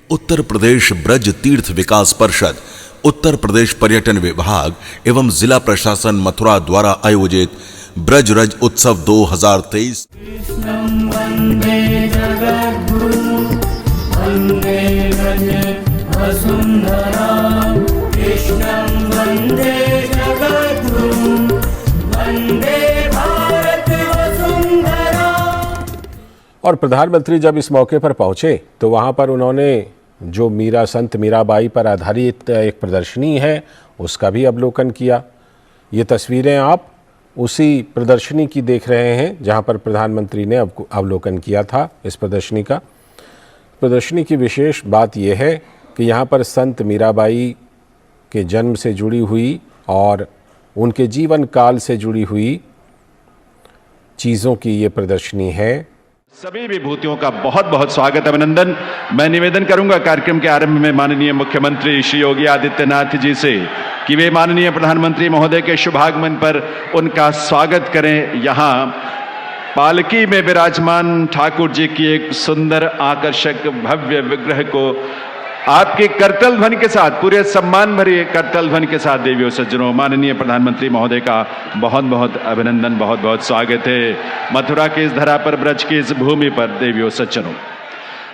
उत्तर प्रदेश ब्रज तीर्थ विकास परिषद, उत्तर प्रदेश पर्यटन विभाग एवं जिला प्रशासन मथुरा द्वारा आयोजित ब्रज रज उत्सव 2023 और प्रधानमंत्री जब इस मौके पर पहुंचे तो वहां पर उन्होंने जो संत मीराबाई पर आधारित एक प्रदर्शनी है उसका भी अवलोकन किया। ये तस्वीरें आप उसी प्रदर्शनी की देख रहे हैं जहां पर प्रधानमंत्री ने अवलोकन किया था इस प्रदर्शनी का। प्रदर्शनी की विशेष बात यह है कि यहाँ पर संत मीराबाई के जन्म से जुड़ी हुई और उनके जीवन काल से जुड़ी हुई चीज़ों की ये प्रदर्शनी है। सभी विभूतियों का बहुत बहुत स्वागत, अभिनंदन। मैं निवेदन करूंगा कार्यक्रम के आरंभ में माननीय मुख्यमंत्री श्री योगी आदित्यनाथ जी से कि वे माननीय प्रधानमंत्री महोदय के शुभागमन पर उनका स्वागत करें। यहाँ पालकी में विराजमान ठाकुर जी की एक सुंदर आकर्षक भव्य विग्रह को आपके करतल ध्वनि के साथ, पूरे सम्मान भरे करतल ध्वनि के साथ देवियों सज्जनों, माननीय प्रधानमंत्री महोदय का बहुत बहुत अभिनंदन, बहुत बहुत स्वागत है मथुरा के इस धरा पर, ब्रज की इस भूमि पर देवियों सज्जनों।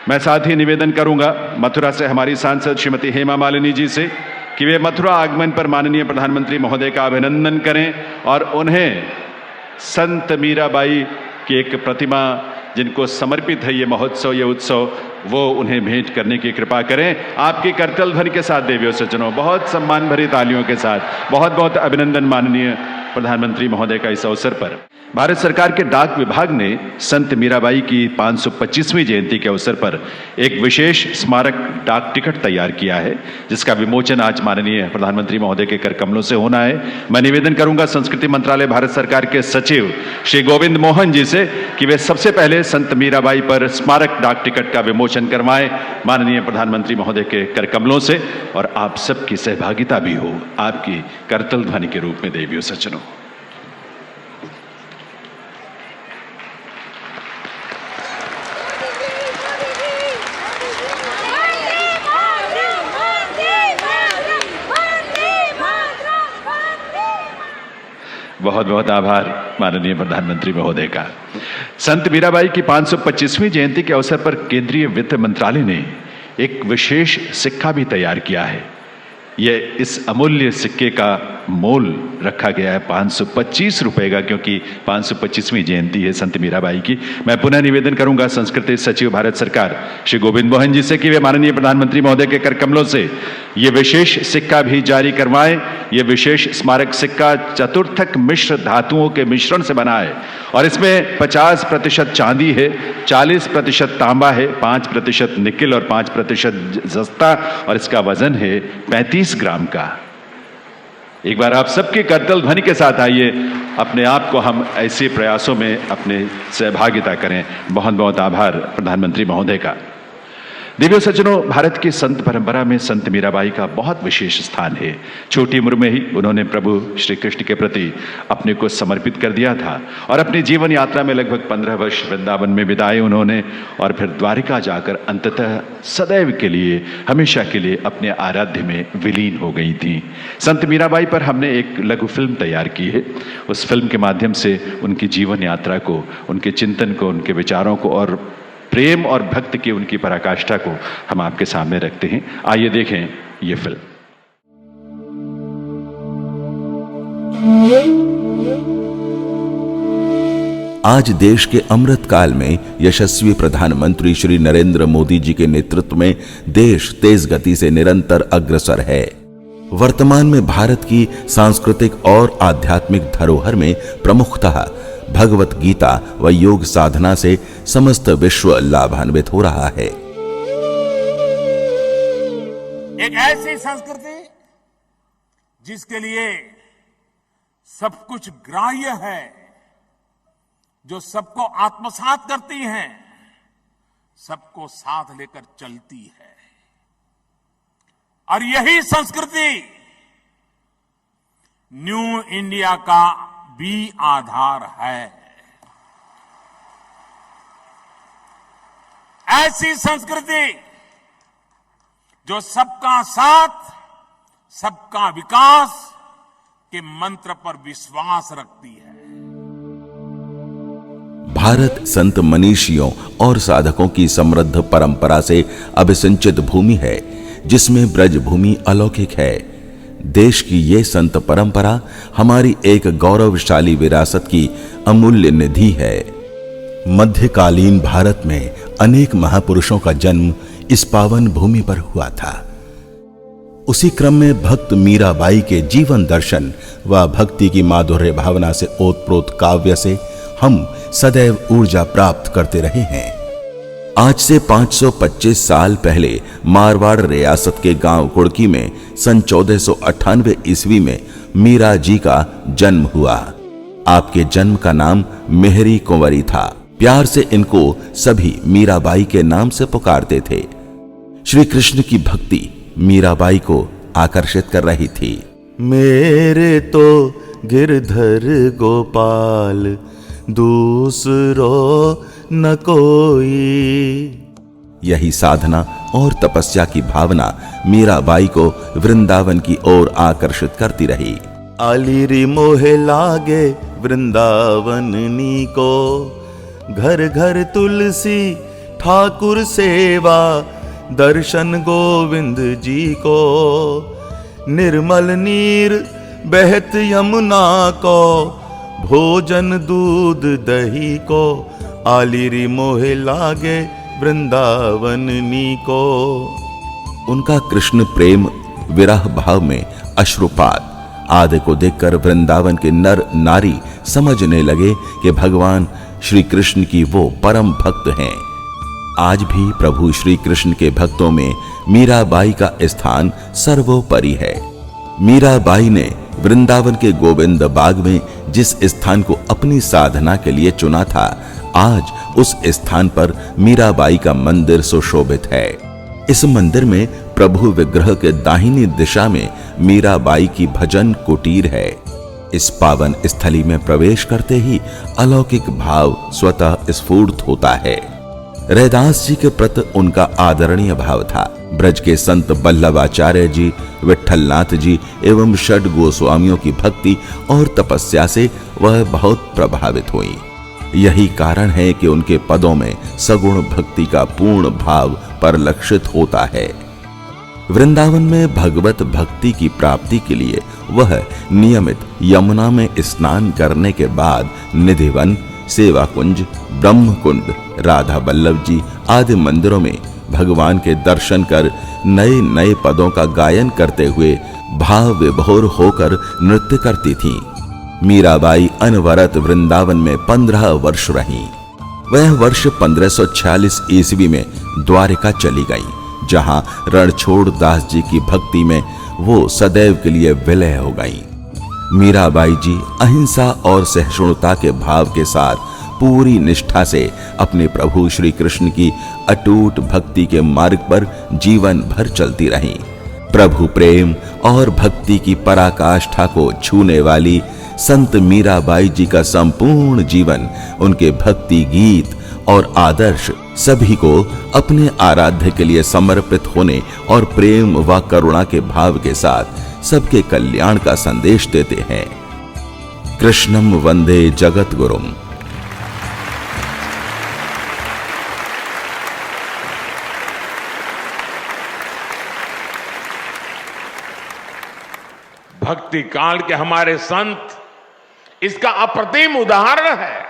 मैं साथ ही निवेदन करूंगा मथुरा से हमारी सांसद श्रीमती हेमा मालिनी जी से कि वे मथुरा आगमन पर माननीय प्रधानमंत्री महोदय का अभिनंदन करें और उन्हें संत मीराबाई की एक प्रतिमा जिनको समर्पित है ये महोत्सव, ये उत्सव, वो उन्हें भेंट करने की कृपा करें। आपके करतल ध्वनि के साथ देवियों सज्जनों, बहुत सम्मान भरी तालियों के साथ बहुत बहुत अभिनंदन माननीय प्रधानमंत्री महोदय का इस अवसर पर। भारत सरकार के डाक विभाग ने संत मीराबाई की 525वीं जयंती के अवसर पर एक विशेष स्मारक डाक टिकट तैयार किया है, जिसका विमोचन आज माननीय प्रधानमंत्री महोदय के कर कमलों से होना है। मैं निवेदन करूंगा संस्कृति मंत्रालय भारत सरकार के सचिव श्री गोविंद मोहन जी से कि वे सबसे पहले संत मीराबाई पर स्मारक डाक टिकट का विमोचन करवाएं माननीय प्रधानमंत्री महोदय के कर कमलों से, और आप सबकी सहभागिता भी हो आपकी करतल ध्वनि के रूप में देवियों सज्जनों। बहुत बहुत आभार माननीय प्रधानमंत्री महोदय का। संत मीराबाई की 525वीं जयंती के अवसर पर केंद्रीय वित्त मंत्रालय ने एक विशेष सिक्का भी तैयार किया है। यह इस अमूल्य सिक्के का मोल रखा गया है 525 रुपए का, क्योंकि 525वीं जयंती है संत मीराबाई की। मैं पुनः निवेदन करूंगा संस्कृति सचिव भारत सरकार श्री गोविंद मोहन जी से कि वे माननीय प्रधानमंत्री महोदय के कर कमलों से ये विशेष सिक्का भी जारी करवाएं। ये विशेष स्मारक सिक्का चतुर्थक मिश्र धातुओं के मिश्रण से बना है और इसमें 50% चांदी है, 40% तांबा है, 5% निकिल और 5% जस्ता, और इसका वजन है 35 ग्राम का। एक बार आप सबके करतल ध्वनि के साथ आइए, अपने आप को हम ऐसे प्रयासों में अपने सहभागिता करें। बहुत बहुत आभार प्रधानमंत्री महोदय का। देवियों सज्जनों, भारत की संत परंपरा में संत मीराबाई का बहुत विशेष स्थान है। छोटी उम्र में ही उन्होंने प्रभु श्री कृष्ण के प्रति अपने को समर्पित कर दिया था और अपनी जीवन यात्रा में लगभग 15 वर्ष वृंदावन में बिताए उन्होंने, और फिर द्वारिका जाकर अंततः सदैव के लिए, हमेशा के लिए अपने आराध्य में विलीन हो गई थी। संत मीराबाई पर हमने एक लघु फिल्म तैयार की है। उस फिल्म के माध्यम से उनकी जीवन यात्रा को, उनके चिंतन को, उनके विचारों को और प्रेम और भक्ति की उनकी पराकाष्ठा को हम आपके सामने रखते हैं। आइए देखें ये फिल्म। आज देश के अमृत काल में यशस्वी प्रधानमंत्री श्री नरेंद्र मोदी जी के नेतृत्व में देश तेज गति से निरंतर अग्रसर है। वर्तमान में भारत की सांस्कृतिक और आध्यात्मिक धरोहर में प्रमुखतः भगवत गीता व योग साधना से समस्त विश्व लाभान्वित हो रहा है। एक ऐसी संस्कृति जिसके लिए सब कुछ ग्राह्य है, जो सबको आत्मसात करती है, सबको साथ लेकर चलती है, और यही संस्कृति न्यू इंडिया का भी आधार है। ऐसी संस्कृति जो सबका साथ सबका विकास के मंत्र पर विश्वास रखती है। भारत संत मनीषियों और साधकों की समृद्ध परंपरा से अभिसिंचित भूमि है, जिसमें ब्रज भूमि अलौकिक है। देश की ये संत परंपरा हमारी एक गौरवशाली विरासत की अमूल्य निधि है। मध्यकालीन भारत में अनेक महापुरुषों का जन्म इस पावन भूमि पर हुआ था। उसी क्रम में भक्त मीराबाई के जीवन दर्शन व भक्ति की माधुर्य भावना से ओतप्रोत काव्य से हम सदैव ऊर्जा प्राप्त करते रहे हैं। आज से 525 साल पहले मारवाड़ रियासत के गांव कुड़की में सन 1498 ईस्वी में मीरा जी का जन्म हुआ। आपके जन्म का नाम मेहरी कुंवरी था। प्यार से इनको सभी मीराबाई के नाम से पुकारते थे। श्री कृष्ण की भक्ति मीराबाई को आकर्षित कर रही थी। मेरे तो गिरधर गोपाल दूसरो न कोई। यही साधना और तपस्या की भावना मीराबाई को वृंदावन की ओर आकर्षित करती रही। आलिरी मोहे लागे वृंदावन नी को, घर घर तुलसी ठाकुर सेवा, दर्शन गोविंद जी को। निर्मल नीर बहत यमुना को, भोजन दूध दही को। आलिरी मोहे लागे वृंदावन नी को। उनका कृष्ण प्रेम विरह भाव में अश्रुपात आदि को देखकर वृंदावन के नर नारी समझने लगे कि भगवान श्री कृष्ण की वो परम भक्त हैं। आज भी प्रभु श्री कृष्ण के भक्तों में मीराबाई का स्थान सर्वोपरि है। मीराबाई ने वृंदावन के गोविंद बाग में जिस स्थान को अपनी साधना के लिए चुना था, आज उस स्थान पर मीराबाई का मंदिर सुशोभित है। इस मंदिर में प्रभु विग्रह के दाहिनी दिशा में मीराबाई की भजन कुटीर है। इस पावन स्थली में प्रवेश करते ही अलौकिक भाव स्वतः स्फूर्त होता है। रैदास जी के प्रति उनका आदरणीय भाव था। ब्रज के संत बल्लभाचार्य जी, विठलनाथ जी एवं षड गोस्वामियों की भक्ति और तपस्या से वह बहुत प्रभावित हुई। यही कारण है कि उनके पदों में सगुण भक्ति का पूर्ण भाव परिलक्षित होता है। वृंदावन में भगवत भक्ति की प्राप्ति के लिए वह नियमित यमुना में स्नान करने के बाद निधिवन, सेवा कुंज, ब्रह्म कुंड, राधा बल्लभ जी आदि मंदिरों में भगवान के दर्शन कर नए नए पदों का गायन करते हुए भाव विभोर होकर नृत्य करती थीं। मीराबाई अनवरत वृंदावन में 15 वर्ष रहीं। वह वर्ष 1546 ईस्वी में द्वारिका चली गईं, जहां रणछोड़ दास जी की भक्ति में वो सदैव के लिए विलय हो गईं। मीराबाई जी अहिंसा और सहिष्णुता के भाव के साथ पूरी निष्ठा से अपने प्रभु श्री कृष्ण की अटूट भक्ति के मार्ग पर जीवन भर चलती रहीं। प्रभु प्रेम और भक्ति की पराकाष्ठा को छूने वाली संत मीराबाई जी का संपूर्ण जीवन, उनके भक्ति गीत और आदर्श सभी को अपने आराध्य के लिए समर्पित होने और प्रेम व करुणा के भाव के साथ सबके कल्याण का संदेश देते हैं। कृष्णम वंदे जगत गुरुम। भक्ति काल के हमारे संत इसका अप्रतिम उदाहरण है।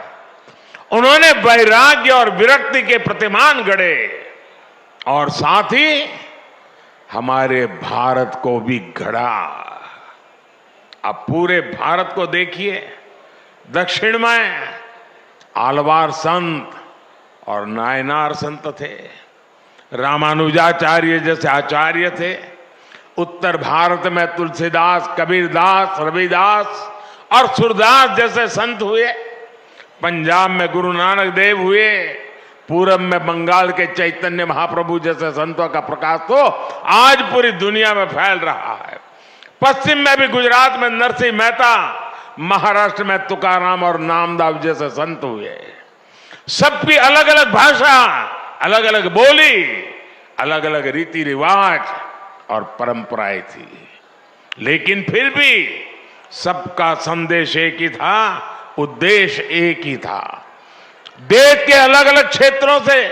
उन्होंने वैराग्य और विरक्ति के प्रतिमान गढ़े और साथ ही हमारे भारत को भी गढ़ा। अब पूरे भारत को देखिए, दक्षिण में आलवार संत और नायनार संत थे, रामानुजाचार्य जैसे आचार्य थे। उत्तर भारत में तुलसीदास, कबीरदास, रविदास और सूरदास जैसे संत हुए। पंजाब में गुरु नानक देव हुए। पूरब में बंगाल के चैतन्य महाप्रभु जैसे संतों का प्रकाश तो आज पूरी दुनिया में फैल रहा है। पश्चिम में भी गुजरात में नरसिंह मेहता, महाराष्ट्र में तुकाराम और नामदाव जैसे संत हुए। सबकी अलग अलग भाषा, अलग अलग बोली, अलग अलग रीति रिवाज, और परंपराएं थी, लेकिन फिर भी सबका संदेश एक ही था, उद्देश्य एक ही था। देश के अलग अलग क्षेत्रों से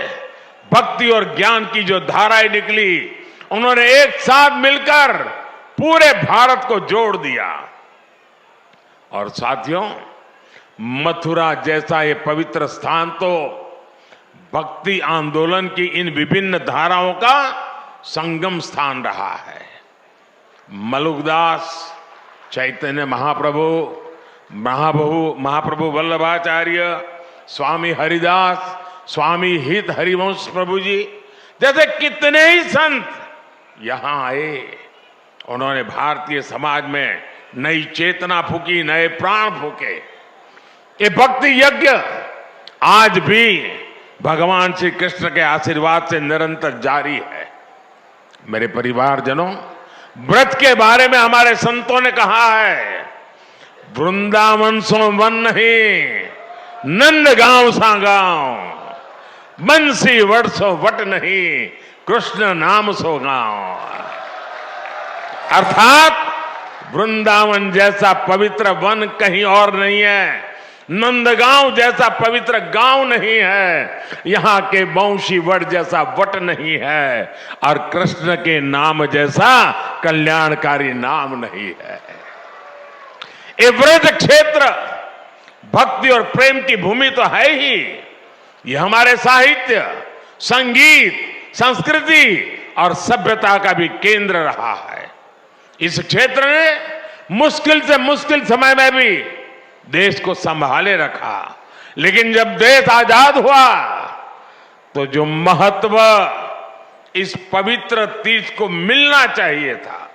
भक्ति और ज्ञान की जो धाराएं निकली, उन्होंने एक साथ मिलकर पूरे भारत को जोड़ दिया। और साथियों, मथुरा जैसा ये पवित्र स्थान तो भक्ति आंदोलन की इन विभिन्न धाराओं का संगम स्थान रहा है। मलुकदास, चैतन्य महाप्रभु वल्लभाचार्य, स्वामी हरिदास, स्वामी हित हरिवंश प्रभु जी जैसे कितने ही संत यहां आए। उन्होंने भारतीय समाज में नई चेतना फूकी, नए प्राण फूके। ये भक्ति यज्ञ आज भी भगवान श्री कृष्ण के आशीर्वाद से निरंतर जारी है। मेरे परिवारजनों, व्रत के बारे में हमारे संतों ने कहा है, वृंदावन सो वन नहीं, नंद गांव सा गांव, बंसी वट सो वट नहीं, कृष्ण नाम सो गांव। अर्थात वृंदावन जैसा पवित्र वन कहीं और नहीं है, नंदगांव जैसा पवित्र गांव नहीं है, यहां के बंशी वट जैसा वट नहीं है, और कृष्ण के नाम जैसा कल्याणकारी नाम नहीं है। ये व्रज क्षेत्र भक्ति और प्रेम की भूमि तो है ही, ये हमारे साहित्य, संगीत, संस्कृति और सभ्यता का भी केंद्र रहा है। इस क्षेत्र ने मुश्किल से मुश्किल समय में भी देश को संभाले रखा, लेकिन जब देश आजाद हुआ तो जो महत्व इस पवित्र तीर्थ को मिलना चाहिए था,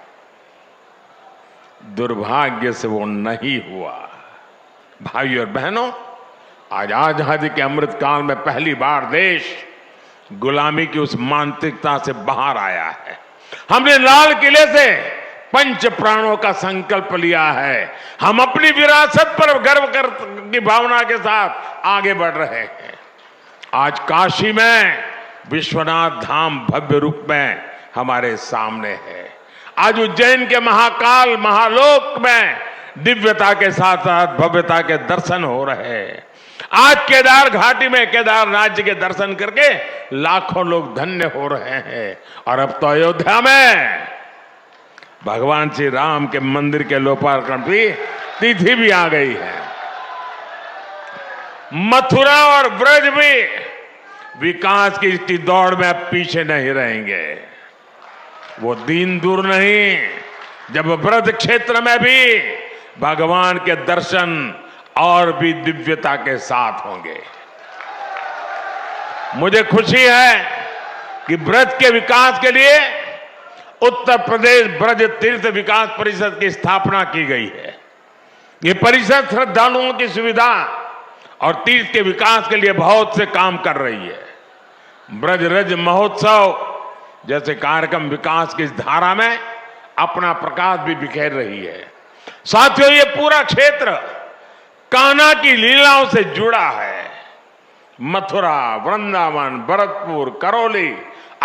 दुर्भाग्य से वो नहीं हुआ। भाइयों और बहनों, आज आजादी के अमृत काल में पहली बार देश गुलामी की उस मानसिकता से बाहर आया है। हमने लाल किले से पंच प्राणों का संकल्प लिया है। हम अपनी विरासत पर गर्व की भावना के साथ आगे बढ़ रहे हैं। आज काशी में विश्वनाथ धाम भव्य रूप में हमारे सामने है। आज उज्जैन के महाकाल महालोक में दिव्यता के साथ साथ भव्यता के दर्शन हो रहे हैं। आज केदार घाटी में केदारनाथ जी के दर्शन करके लाखों लोग धन्य हो रहे हैं। और अब तो अयोध्या में भगवान श्री राम के मंदिर के लोकार्पण की तिथि भी आ गई है। मथुरा और ब्रज भी विकास की दौड़ में अब पीछे नहीं रहेंगे। वो दिन दूर नहीं जब ब्रज क्षेत्र में भी भगवान के दर्शन और भी दिव्यता के साथ होंगे। मुझे खुशी है कि ब्रज के विकास के लिए उत्तर प्रदेश ब्रज तीर्थ विकास परिषद की स्थापना की गई है। ये परिषद श्रद्धालुओं की सुविधा और तीर्थ के विकास के लिए बहुत से काम कर रही है। ब्रज रज महोत्सव जैसे कार्यक्रम विकास की इस धारा में अपना प्रकाश भी बिखेर रही है। साथियों, ये पूरा क्षेत्र कान्हा की लीलाओं से जुड़ा है। मथुरा, वृंदावन, भरतपुर, करौली,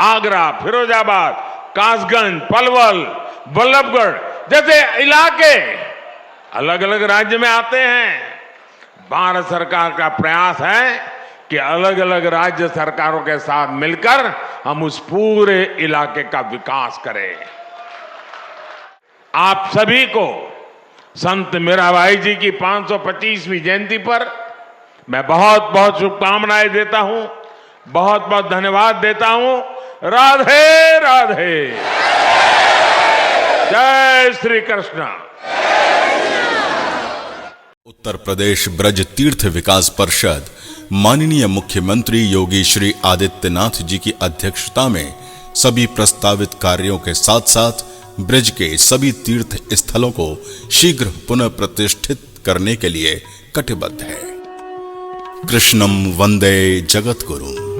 आगरा, फिरोजाबाद, कासगंज, पलवल, बल्लभगढ़ जैसे इलाके अलग अलग राज्य में आते हैं। भारत सरकार का प्रयास है कि अलग अलग राज्य सरकारों के साथ मिलकर हम उस पूरे इलाके का विकास करें। आप सभी को संत मीराबाई जी की 525वीं जयंती पर मैं बहुत बहुत शुभकामनाएं देता हूं, बहुत बहुत धन्यवाद देता हूं। राधे राधे, जय श्री कृष्ण। उत्तर प्रदेश ब्रज तीर्थ विकास परिषद माननीय मुख्यमंत्री योगी श्री आदित्यनाथ जी की अध्यक्षता में सभी प्रस्तावित कार्यों के साथ साथ ब्रज के सभी तीर्थ स्थलों को शीघ्र पुनः प्रतिष्ठित करने के लिए कटिबद्ध है। कृष्णम वंदे जगत गुरु।